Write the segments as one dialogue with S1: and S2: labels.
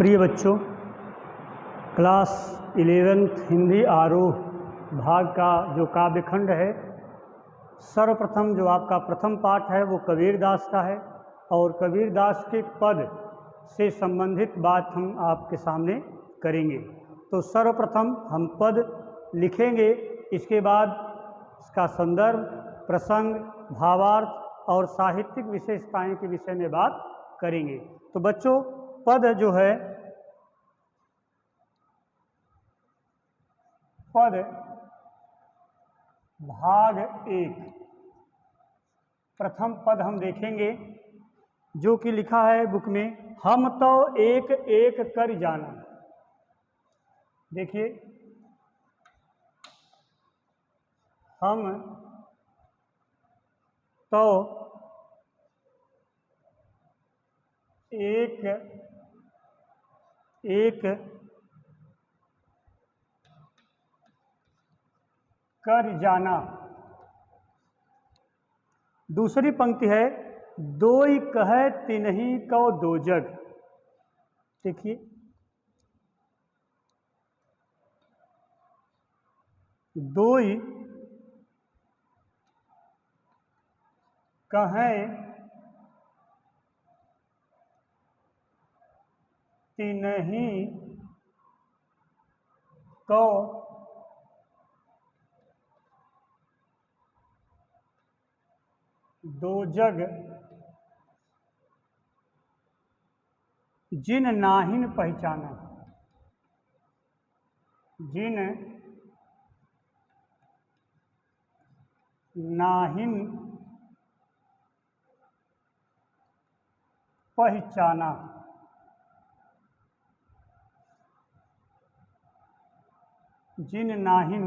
S1: प्रिय बच्चों, class 11th Hindi आरोह भाग का जो काव्यखंड है, सर्वप्रथम जो आपका प्रथम पाठ है वो कबीरदास का है और कबीरदास के पद से संबंधित बात हम आपके सामने करेंगे। तो सर्वप्रथम हम पद लिखेंगे, इसके बाद इसका संदर्भ, प्रसंग, भावार्थ और साहित्यिक विशेषताएं के विषय में बात करेंगे। तो बच्चों, पद जो है, पद भाग 1 प्रथम पद हम देखेंगे जो कि लिखा है बुक में, हम तो एक एक कर जाना। देखिए, हम तो एक एक कर जाना। दूसरी पंक्ति है, दोई कहे तिन्ही को दो जग। देखिए, दोई कहे तिन्ही को दो जग, जिन नाहिन पहचाना। जिन नाहिन पहचाना। जिन नाहिन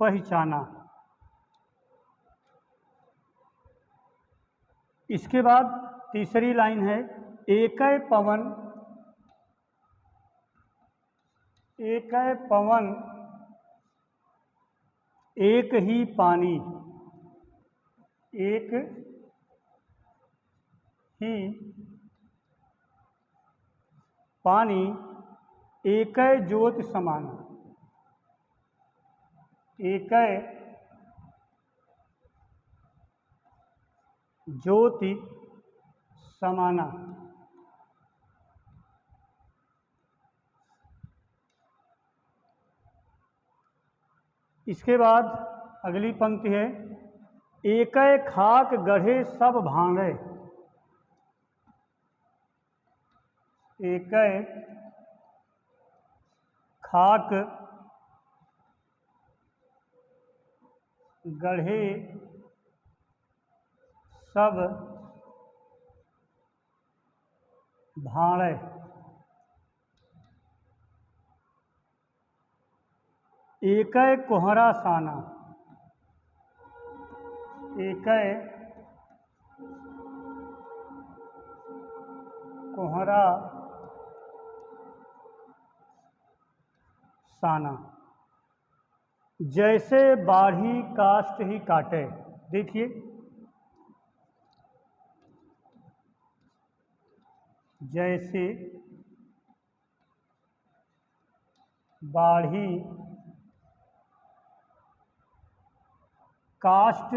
S1: पहचाना। इसके बाद तीसरी लाइन है, एकै पवन, एकै पवन एक ही पानी। एक ही पानी एकै ज्योति समाना। एकै ज्योति समाना। इसके बाद अगली पंक्ति है, एकै खाक गढ़े सब भांडे। एकै खाक गढ़े सब भांडे। एकै कोहरा साना। एकै कोहरा साना। जैसे बाढ़ी काष्ठ ही काटे। देखिए, जैसे बाढ़ी काष्ठ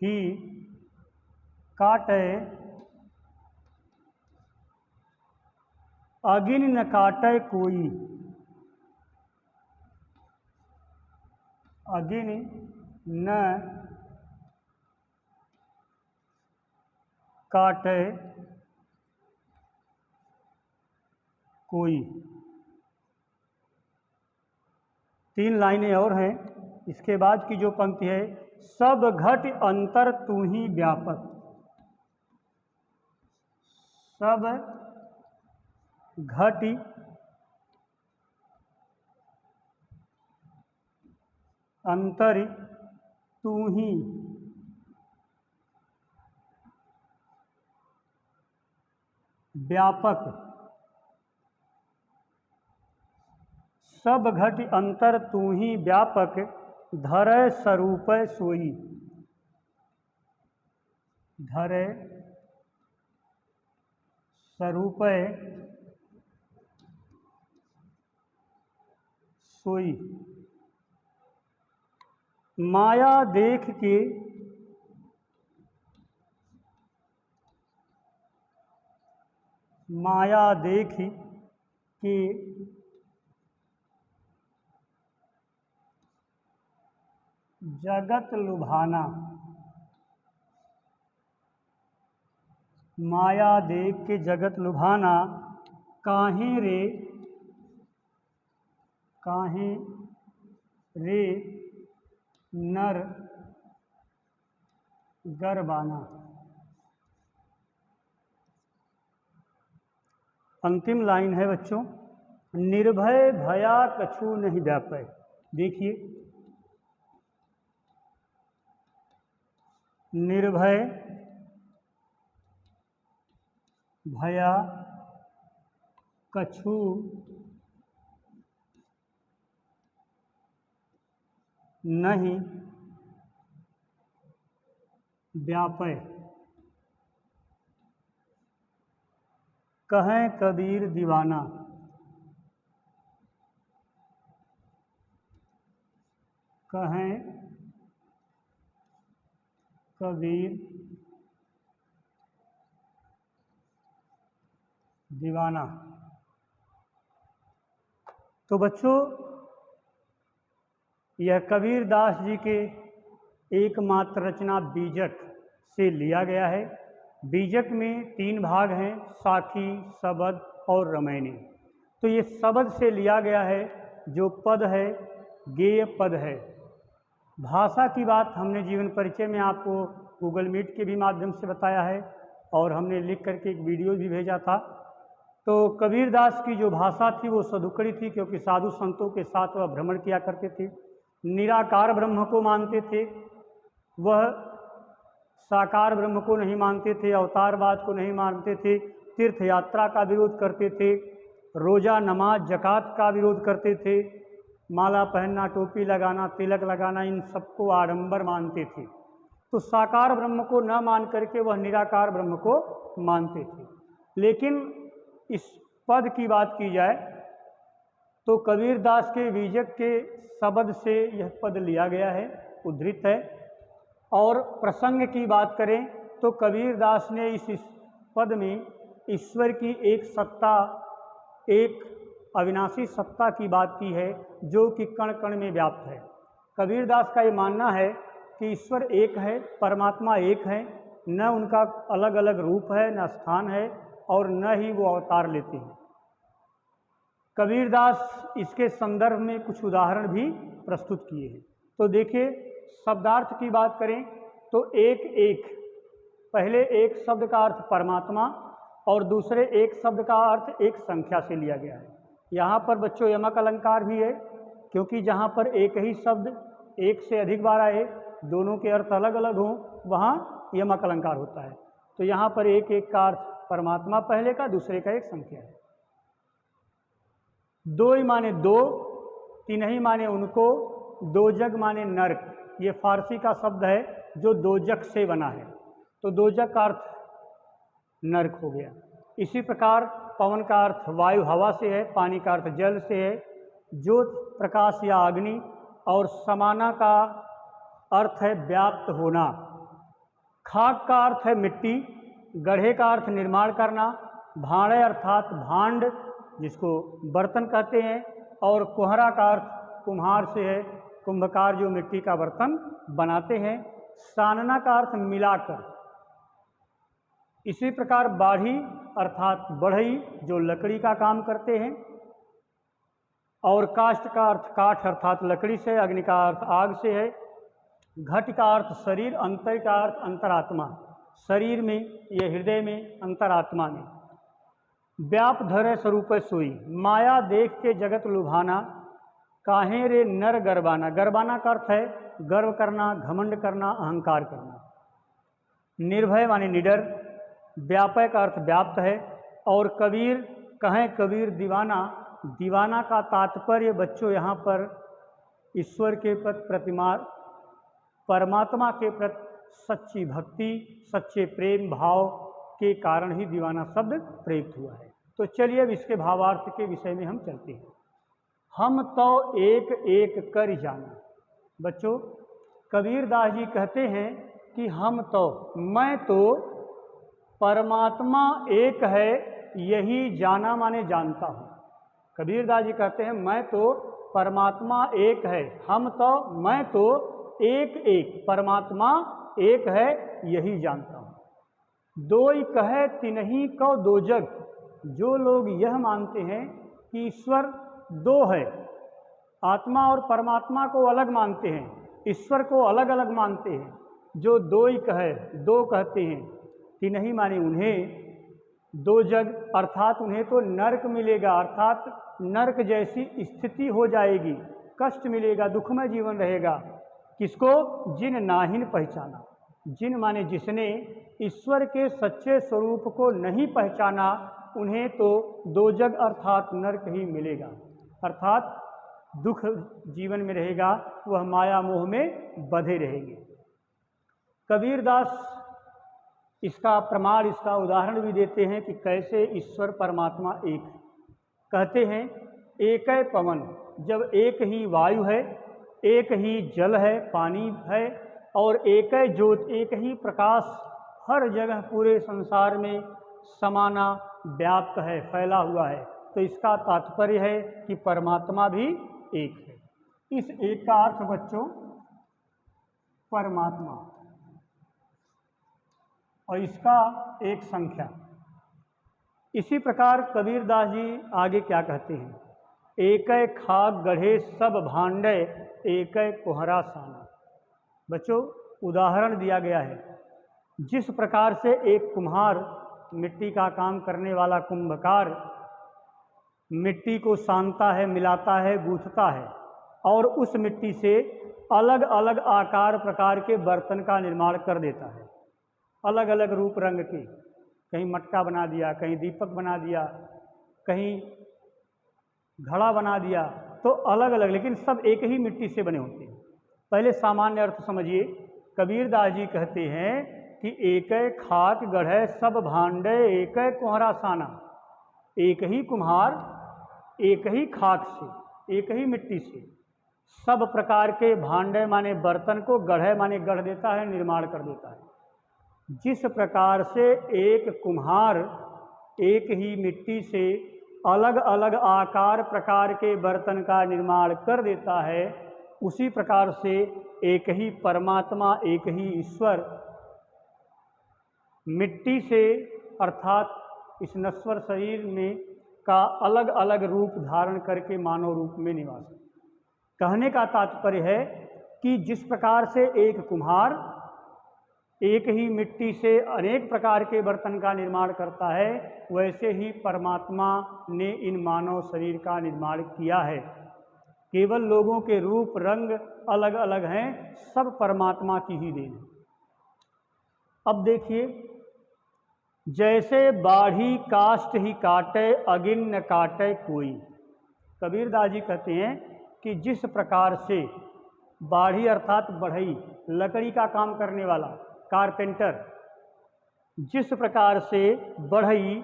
S1: ही काटे, अगिन न काटे कोई। अगिन न काटे कोई। 3 लाइनें और हैं। इसके बाद की जो पंक्ति है, सब घट अंतर तू ही व्यापक। सब घट अंतर तू ही व्यापक। सब घट अंतर तू ही व्यापक, धरै स्वरूप सोई। धरै स्वरूपय सोई। माया देख के जगत लुभाना। माया देख के जगत लुभाना, काहे रे नर गरबाना। अंतिम लाइन है बच्चों, निर्भय भया कछु नहीं व्यापै। देखिए, निर्भय भया कछु नहीं व्यापै। कहें कबीर दीवाना। कहें कबीर दीवाना। तो बच्चों, यह कबीर दास जी के एकमात्र रचना बीजक से लिया गया है। बीजक में 3 भाग हैं, साखी, सबद और रमैनी। तो ये सबद से लिया गया है, जो पद है गेय पद है। भाषा की बात हमने जीवन परिचय में आपको गूगल मीट के भी माध्यम से बताया है, और हमने लिख करके एक वीडियो भी भेजा था। तो कबीरदास की जो भाषा थी वो सदुकड़ी थी, क्योंकि साधु संतों के साथ वह भ्रमण किया करते थे, निराकार ब्रह्म को मानते थे, वह साकार ब्रह्म को नहीं मानते थे, अवतारवाद को नहीं मानते थे, तीर्थ यात्रा का विरोध करते थे, रोज़ा नमाज जकात का विरोध करते थे, माला पहनना, टोपी लगाना, तिलक लगाना, इन सबको आडंबर मानते थे। तो साकार ब्रह्म को न मान करके वह निराकार ब्रह्म को मानते थे। लेकिन इस पद की बात की जाए तो कबीरदास के बीजक के शब्द से यह पद लिया गया है, उद्धृत है। और प्रसंग की बात करें तो कबीरदास ने इस पद में ईश्वर की एक सत्ता, एक अविनाशी सत्ता की बात की है, जो कि कण कण में व्याप्त है। कबीरदास का ये मानना है कि ईश्वर एक है, परमात्मा एक है, न उनका अलग अलग रूप है, न स्थान है, और न ही वो अवतार लेते हैं। कबीरदास इसके संदर्भ में कुछ उदाहरण भी प्रस्तुत किए हैं। तो देखिए, शब्दार्थ की बात करें तो एक एक, पहले एक शब्द का अर्थ परमात्मा और दूसरे एक शब्द का अर्थ एक संख्या से लिया गया है। यहाँ पर बच्चों यमक अलंकार भी है, क्योंकि जहाँ पर एक ही शब्द एक से अधिक बार आए, दोनों के अर्थ अलग अलग हों, वहाँ यमक अलंकार होता है। तो यहाँ पर एक एक का अर्थ परमात्मा पहले का, दूसरे का एक संख्या है। दो ही माने दो, तीन ही माने उनको, दो जग माने नरक। ये फारसी का शब्द है जो दोजक से बना है, तो दोजक का अर्थ नरक हो गया। इसी प्रकार पवन का अर्थ वायु हवा से है, पानी का अर्थ जल से है, ज्योत प्रकाश या अग्नि, और समाना का अर्थ है व्याप्त होना। खाक का अर्थ है मिट्टी, गढ़े का अर्थ निर्माण करना, भांडे अर्थात भांड जिसको बर्तन कहते हैं, और कुहरा का अर्थ कुम्हार से है, कुंभकार जो मिट्टी का बर्तन बनाते हैं। सानना का अर्थ मिलाकर। इसी प्रकार बाढ़ी अर्थात बढ़ई जो लकड़ी का काम करते हैं, और काष्ठ का अर्थ काठ अर्थात लकड़ी से, अग्नि का अर्थ आग से है, घट का अर्थ शरीर, अंतर का अर्थ अंतरात्मा, शरीर में, ये हृदय में, अंतरात्मा में। व्याप धरे स्वरूप सोई, माया देख के जगत लुभाना, काहे रे नर गर्बाना। गर्बाना का अर्थ है गर्व करना, घमंड करना, अहंकार करना। निर्भय माने निडर, व्यापय का अर्थ व्याप्त है, और कबीर कहें कबीर दीवाना। दीवाना का तात्पर्य बच्चों यहाँ पर ईश्वर के प्रति प्रतिमा, परमात्मा के प्रति सच्ची भक्ति, सच्चे प्रेम भाव के कारण ही दीवाना शब्द प्रयुक्त हुआ है। तो चलिए अब इसके भावार्थ के विषय में हम चलते हैं। हम तो एक एक कर जाना। बच्चों, कबीरदास जी कहते हैं कि हम तो, मैं तो परमात्मा एक है यही जाना माने जानता हूँ। कबीरदास जी कहते हैं मैं तो परमात्मा एक है, हम तो, मैं तो एक एक परमात्मा एक है यही जानता हूँ। दोई कहे तिन्ही को दो जग। जो लोग यह मानते हैं कि ईश्वर दो है, आत्मा और परमात्मा को अलग मानते हैं, ईश्वर को अलग अलग मानते हैं, जो दोई कहे, दो कहते हैं, तिन्ही माने उन्हें, दो जग अर्थात उन्हें तो नरक मिलेगा, अर्थात नरक जैसी स्थिति हो जाएगी, कष्ट मिलेगा, दुखमय जीवन रहेगा। किसको? जिन नाहिन पहचाना। जिन माने जिसने ईश्वर के सच्चे स्वरूप को नहीं पहचाना, उन्हें तो दो जग अर्थात नरक ही मिलेगा, अर्थात दुख जीवन में रहेगा, वह माया मोह में बंधे रहेंगे। कबीरदास इसका प्रमाण, इसका उदाहरण भी देते हैं कि कैसे ईश्वर परमात्मा एक है। कहते हैं एक है पवन, जब एक ही वायु है, एक ही जल है, पानी है, और एक है ज्योत, एक ही प्रकाश हर जगह पूरे संसार में समाना व्याप्त है, फैला हुआ है, तो इसका तात्पर्य है कि परमात्मा भी एक है। इस एक का अर्थ बच्चों परमात्मा, और इसका एक संख्या। इसी प्रकार कबीरदास जी आगे क्या कहते हैं? एकै खाक गढ़े सब भांडे, एकै कोहरा साना। बच्चों, उदाहरण दिया गया है, जिस प्रकार से एक कुम्हार, मिट्टी का काम करने वाला कुंभकार मिट्टी को सानता है, मिलाता है, गूंथता है, और उस मिट्टी से अलग अलग आकार प्रकार के बर्तन का निर्माण कर देता है, अलग अलग रूप रंग के। कहीं मटका बना दिया, कहीं दीपक बना दिया, कहीं घड़ा बना दिया, तो अलग अलग, लेकिन सब एक ही मिट्टी से बने होते हैं। पहले सामान्य अर्थ समझिए। कबीरदास जी कहते हैं कि एकै खाक गढ़े सब भांडे, एकै कोहरा साना। एक ही कुम्हार एक ही खाक से, एक ही मिट्टी से सब प्रकार के भांडे माने बर्तन को, गढ़े माने गढ़ देता है, निर्माण कर देता है। जिस प्रकार से एक कुम्हार एक ही मिट्टी से अलग अलग आकार प्रकार के बर्तन का निर्माण कर देता है, उसी प्रकार से एक ही परमात्मा, एक ही ईश्वर मिट्टी से अर्थात इस नश्वर शरीर में का अलग अलग रूप धारण करके मानव रूप में निवास। कहने का तात्पर्य है कि जिस प्रकार से एक कुम्हार एक ही मिट्टी से अनेक प्रकार के बर्तन का निर्माण करता है, वैसे ही परमात्मा ने इन मानव शरीर का निर्माण किया है। केवल लोगों के रूप रंग अलग अलग हैं, सब परमात्मा की ही देन है। अब देखिए, जैसे बाढ़ी काष्ठ ही काटे, अगिन न काटे कोई। कबीरदास जी कहते हैं कि जिस प्रकार से बाढ़ी अर्थात बढ़ई, लकड़ी का काम करने वाला कारपेंटर, जिस प्रकार से बढ़ई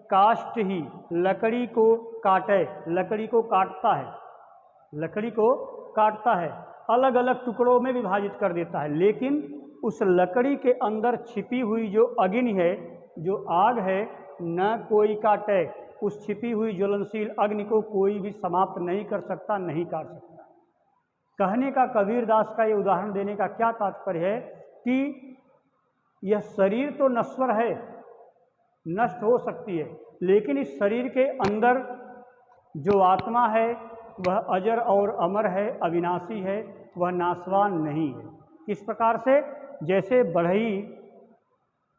S1: काष्ठ ही लकड़ी को काटे, लकड़ी को काटता है, लकड़ी को काटता है, अलग अलग टुकड़ों में विभाजित कर देता है, लेकिन उस लकड़ी के अंदर छिपी हुई जो अग्नि है, जो आग है, न कोई काटे। उस छिपी हुई ज्वलनशील अग्नि को कोई भी समाप्त नहीं कर सकता, नहीं काट सकता। कहने का कबीरदास का ये उदाहरण देने का क्या तात्पर्य है कि यह शरीर तो नश्वर है, नष्ट हो सकती है, लेकिन इस शरीर के अंदर जो आत्मा है वह अजर और अमर है, अविनाशी है, वह नाशवान नहीं है। किस प्रकार से? जैसे बढ़ई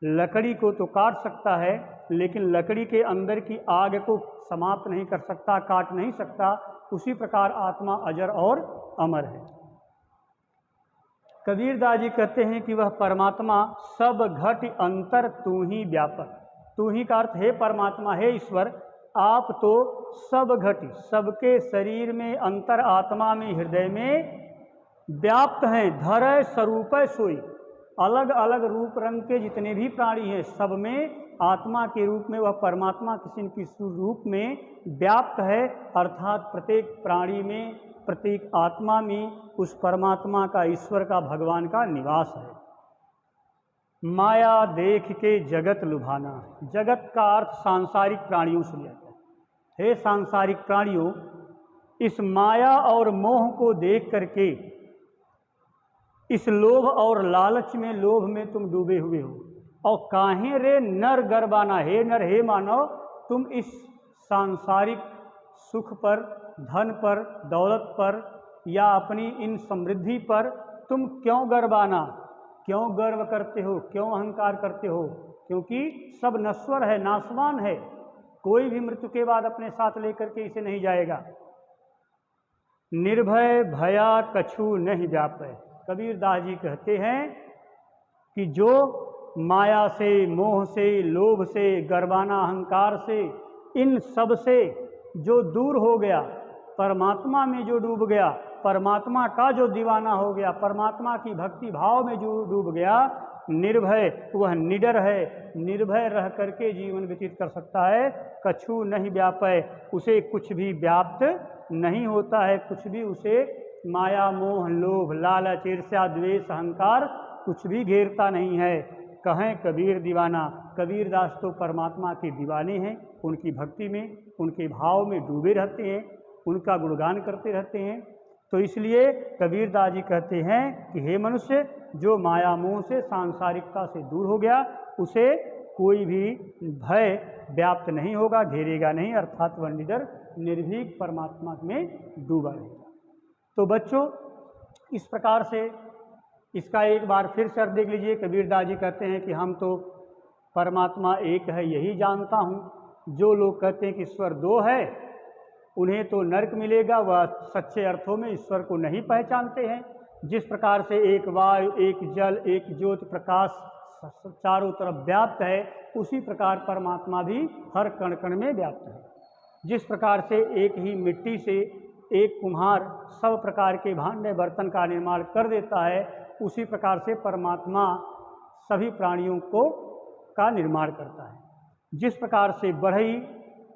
S1: लकड़ी को तो काट सकता है, लेकिन लकड़ी के अंदर की आग को समाप्त नहीं कर सकता, काट नहीं सकता, उसी प्रकार आत्मा अजर और अमर है। कबीरदास जी कहते हैं कि वह परमात्मा सब घट अंतर तू ही व्यापक। तू ही का अर्थ है परमात्मा, है ईश्वर, आप तो सब घट, सबके शरीर में, अंतर आत्मा में, हृदय में व्याप्त हैं। धरय स्वरूप सोई, अलग अलग रूप रंग के जितने भी प्राणी हैं, सब में आत्मा के रूप में, वह परमात्मा किसी न किसी रूप में व्याप्त है, अर्थात प्रत्येक प्राणी में, प्रत्येक आत्मा में उस परमात्मा का, ईश्वर का, भगवान का निवास है। माया देख के जगत लुभाना। जगत का अर्थ सांसारिक प्राणियों से लिया जाता है। हे सांसारिक प्राणियों, इस माया और मोह को देख करके इस लोभ और लालच में, लोभ में तुम डूबे हुए हो। और काहे रे नर गर्बाना, हे नर, हे मानव, तुम इस सांसारिक सुख पर, धन पर, दौलत पर या अपनी इन समृद्धि पर तुम क्यों गर्बाना, क्यों गर्व करते हो, क्यों अहंकार करते हो? क्योंकि सब नश्वर है, नाशवान है, कोई भी मृत्यु के बाद अपने साथ लेकर के इसे नहीं जाएगा। निर्भय भया कछु नहीं व्यापै। कबीर दास जी कहते हैं कि जो माया से, मोह से, लोभ से, गर्वाना अहंकार से, इन सब से जो दूर हो गया, परमात्मा में जो डूब गया, परमात्मा का जो दीवाना हो गया, परमात्मा की भक्ति भाव में जो डूब गया, निर्भय, वह निडर है, निर्भय रह करके जीवन व्यतीत कर सकता है। कछु नहीं व्यापै, उसे कुछ भी व्याप्त नहीं होता है, कुछ भी उसे माया, मोह, लोभ, लालच, ईर्ष्या, द्वेष, अहंकार कुछ भी घेरता नहीं है। कहें कबीर दीवाना, कबीर दास तो परमात्मा के दीवाने हैं, उनकी भक्ति में, उनके भाव में डूबे रहते हैं, उनका गुणगान करते रहते हैं। तो इसलिए कबीर दास जी कहते हैं कि हे मनुष्य, जो माया मोह से, सांसारिकता से दूर हो गया, उसे कोई भी भय व्याप्त नहीं होगा, घेरेगा नहीं, अर्थात वह निडर निर्भीक परमात्मा में डूबा रहेगा। तो बच्चों, इस प्रकार से इसका एक बार फिर से अर्थ देख लीजिए। कबीर दास जी कहते हैं कि हम तो परमात्मा एक है यही जानता हूँ। जो लोग कहते हैं कि ईश्वर दो है, उन्हें तो नरक मिलेगा, वह सच्चे अर्थों में ईश्वर को नहीं पहचानते हैं। जिस प्रकार से एक वायु, एक जल, एक ज्योति, प्रकाश चारों तरफ व्याप्त है, उसी प्रकार परमात्मा भी हर कण कण में व्याप्त है। जिस प्रकार से एक ही मिट्टी से एक कुम्हार सब प्रकार के भांडे बर्तन का निर्माण कर देता है, उसी प्रकार से परमात्मा सभी प्राणियों का निर्माण करता है। जिस प्रकार से बढ़ई,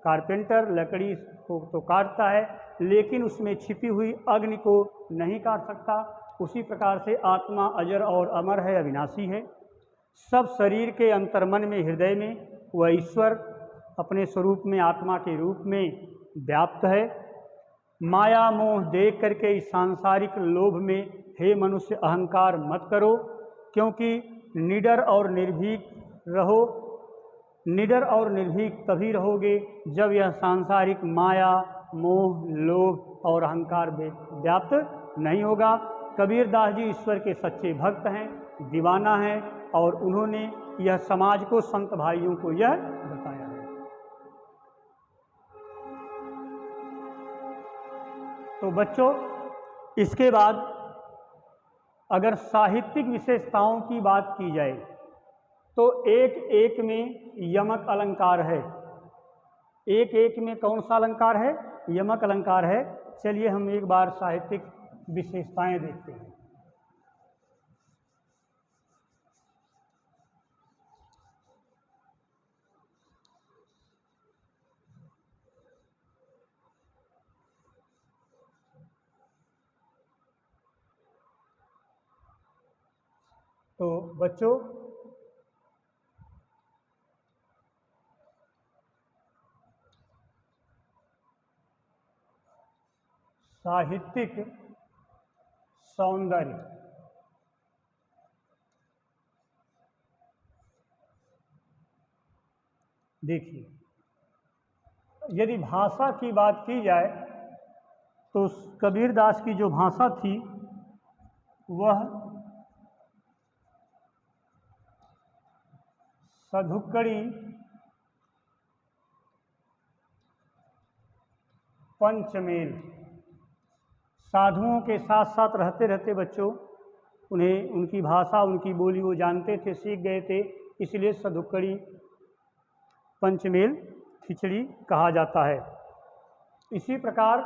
S1: कारपेंटर लकड़ी को तो काटता है, लेकिन उसमें छिपी हुई अग्नि को नहीं काट सकता, उसी प्रकार से आत्मा अजर और अमर है, अविनाशी है। सब शरीर के अंतर्मन में, हृदय में वह ईश्वर अपने स्वरूप में, आत्मा के रूप में व्याप्त है। माया मोह देख करके इस सांसारिक लोभ में हे मनुष्य अहंकार मत करो, क्योंकि निडर और निर्भीक रहो। निडर और निर्भीक तभी रहोगे जब यह सांसारिक माया, मोह, लोभ और अहंकार व्याप्त नहीं होगा। कबीर दास जी ईश्वर के सच्चे भक्त हैं, दीवाना हैं, और उन्होंने यह समाज को, संत भाइयों को यह बताया है। तो बच्चों, इसके बाद अगर साहित्यिक विशेषताओं की बात की जाए तो एक एक में यमक अलंकार है। एक एक में कौन सा अलंकार है? यमक अलंकार है। चलिए हम एक बार साहित्यिक विशेषताएं देखते हैं। तो बच्चों, साहित्यिक सौंदर्य, देखिए, यदि भाषा की बात की जाए तो कबीर दास की जो भाषा थी वह सधुक्कड़ी, पंचमेल, साधुओं के साथ साथ रहते रहते बच्चों उन्हें उनकी भाषा, उनकी बोली वो जानते थे, सीख गए थे, इसलिए सधुक्कड़ी, पंचमेल, खिचड़ी कहा जाता है। इसी प्रकार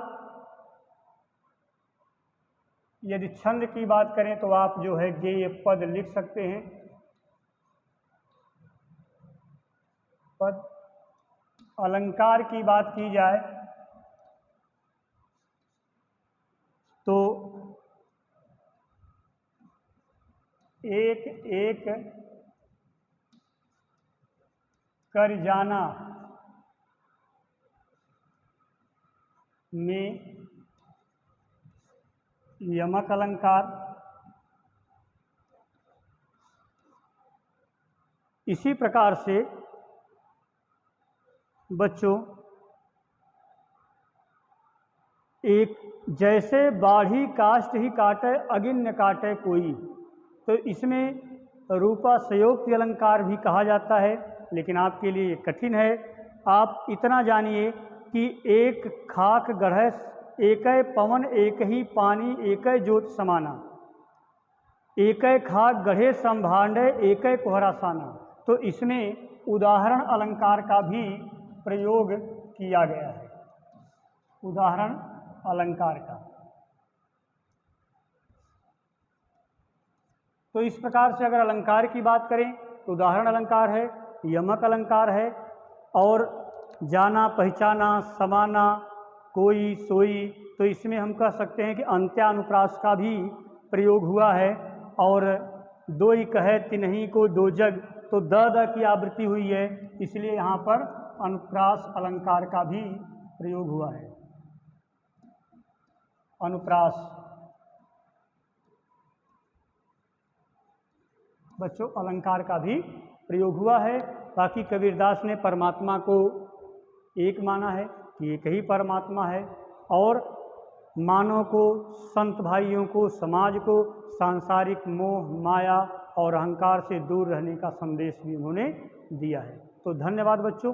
S1: यदि छंद की बात करें तो आप जो है गेय पद लिख सकते हैं। पद। अलंकार की बात की जाए तो एक एक कर जाना में यमक अलंकार, इसी प्रकार से बच्चों एक जैसे बाढ़ी काष्ठ ही काटे अगिन न काटे कोई, तो इसमें रूपा संयोक्ति अलंकार भी कहा जाता है, लेकिन आपके लिए कठिन है। आप इतना जानिए कि एक खाक गढ़े एक पवन एक ही पानी एक ज्योत समाना, एक खाक गढ़े संभांडे एक कोहरा साना। तो इसमें उदाहरण अलंकार का भी प्रयोग किया गया है, उदाहरण अलंकार का। तो इस प्रकार से अगर अलंकार की बात करें तो उदाहरण अलंकार है, यमक अलंकार है, और जाना पहचाना समाना कोई सोई, तो इसमें हम कह सकते हैं कि अंत्यानुप्रास का भी प्रयोग हुआ है। और दो ही कहे तिन्हीं को दो जग, तो द की आवृत्ति हुई है, इसलिए यहाँ पर अनुप्रास अलंकार का भी प्रयोग हुआ है। अनुप्रास बच्चों अलंकार का भी प्रयोग हुआ है। बाकी कबीरदास ने परमात्मा को एक माना है कि एक ही परमात्मा है, और मानव को, संत भाइयों को, समाज को सांसारिक मोह माया और अहंकार से दूर रहने का संदेश भी उन्होंने दिया है। तो धन्यवाद बच्चों।